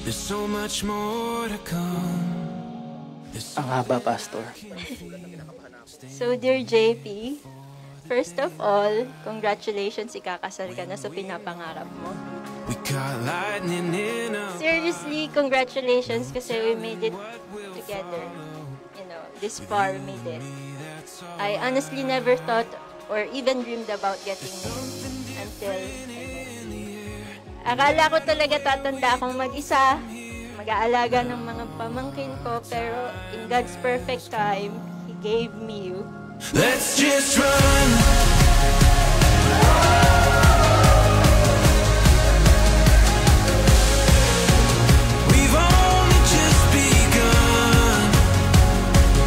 There's so much more to come. Ang haba, Pastor. So, dear JP, first of all, congratulations, ikakasal ka na sa pinapangarap mo. We got lightning in a Seriously, congratulations kasi we made it together. You know, this far we made it. I honestly never thought or even dreamed about getting married until I met you. Akala ko talaga tatanda akong mag-isa, mag-aalaga ng mga pamangkin ko, pero in God's perfect time, He gave me you. Let's just run. We've only just begun.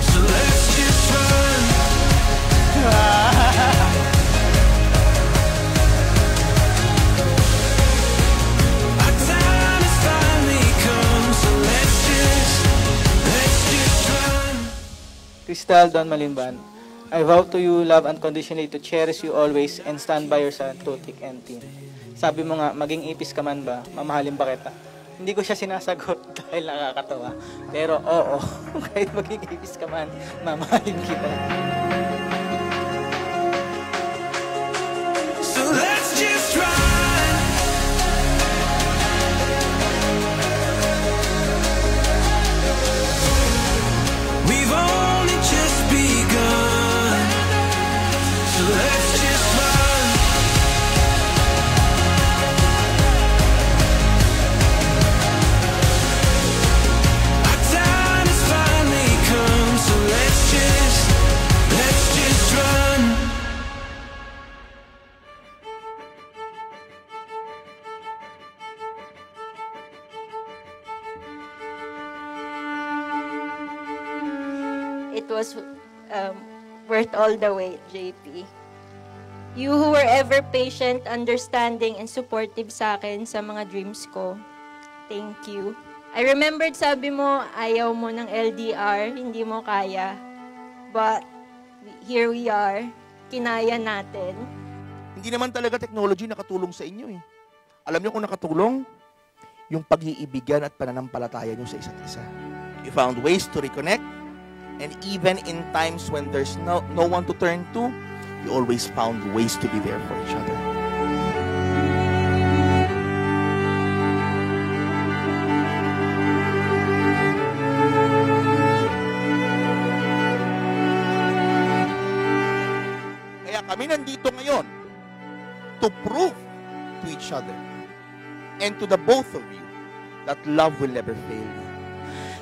So let's just run. Our time has finally come. So let's just run. Crystal Don Malimban, I vow to you love unconditionally to cherish you always and stand by your side through thick and thin. Sabi mo nga, maging ipis ka man ba, mamahalin ba kita? Hindi ko siya sinasagot dahil nakakatawa. Pero oo, kahit maging ipis ka man, mamahalin kita. So let's just run. We've only just begun. So let's just run. Our time has finally come. So let's just run. It was worth all the wait, JP. You who were ever patient, understanding, and supportive sa akin sa mga dreams ko. Thank you. I remembered sabi mo, ayaw mo ng LDR, hindi mo kaya. But here we are, kinaya natin. Hindi naman talaga technology nakatulong sa inyo eh. Alam niyo kung nakatulong? Yung pag-iibigan at pananampalataya niyo sa isa't isa. You found ways to reconnect, and even in times when there's no one to turn to, you always found ways to be there for each other. Kaya kami nandito ngayon to prove to each other and to the both of you that love will never fail you.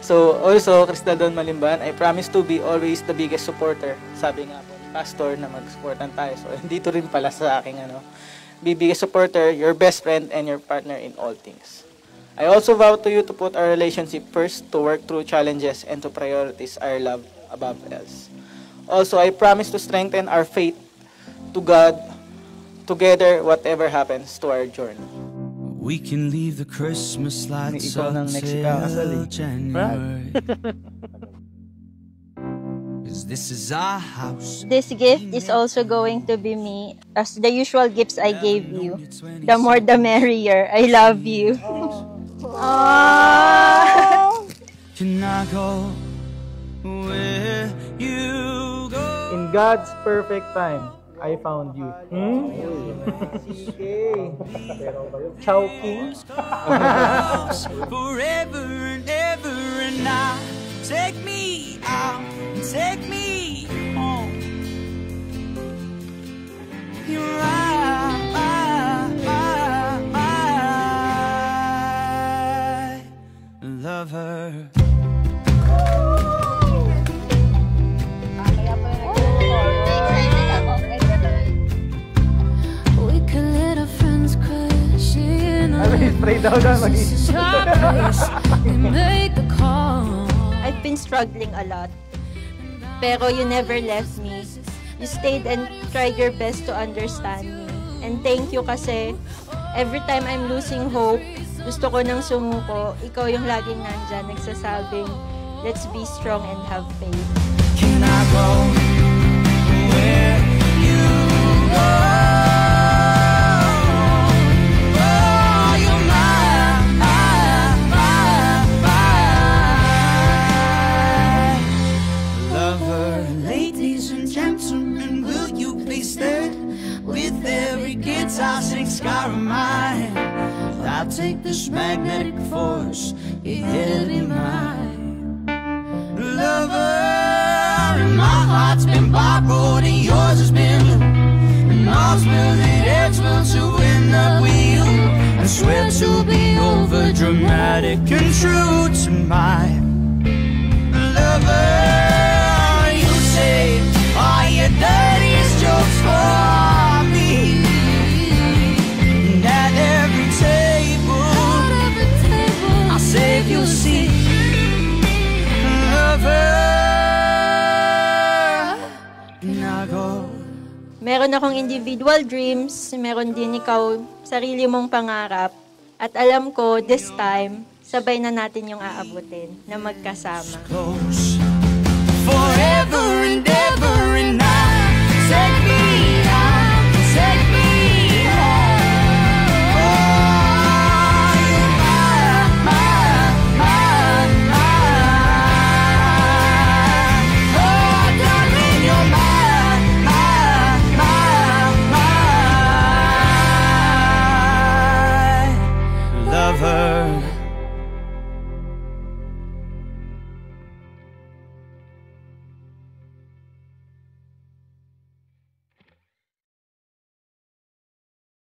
So, also, Crystal Don Malimban, I promise to be always the biggest supporter. Sabi nga po, Pastor, na mag-supportan tayo. So, dito rin pala sa aking, be biggest supporter, your best friend, and your partner in all things. I also vow to you to put our relationship first, to work through challenges, and to prioritize our love above else. Also, I promise to strengthen our faith to God, together, whatever happens to our journey. We can leave the Christmas lights Ikaw ng on next till ikakasal eh. January. 'Cause this is our house. This gift is also going to be me, as the usual gifts I gave you. The more the merrier. I love you. Aww. Can I go where you go? In God's perfect time, I found you. Okay. Chowking. Forever and ever and now. Take me out and take me home. You're my lover. We could let our friends crash in Spray daw na we make a call. I've been struggling a lot. Pero you never left me. You stayed and tried your best to understand me. And thank you kasi every time I'm losing hope, gusto ko nang sumuko, ikaw yung laging nandyan, nagsasabing, let's be strong and have faith. Can I go where you go? Oh, you're my close, you had to be mine. Lover, and my heart's been borrowed and yours has been loose. And all's will it ends will to end up with you. I swear to be over dramatic and true to my lover. You say all your dirtiest jokes for me. And at every table, I'll save your seat, lover. Can I go? Meron akong individual dreams, meron din ikaw sarili mong pangarap. At alam ko, this time, sabay na natin yung aabutin na magkasama. Close forever and ever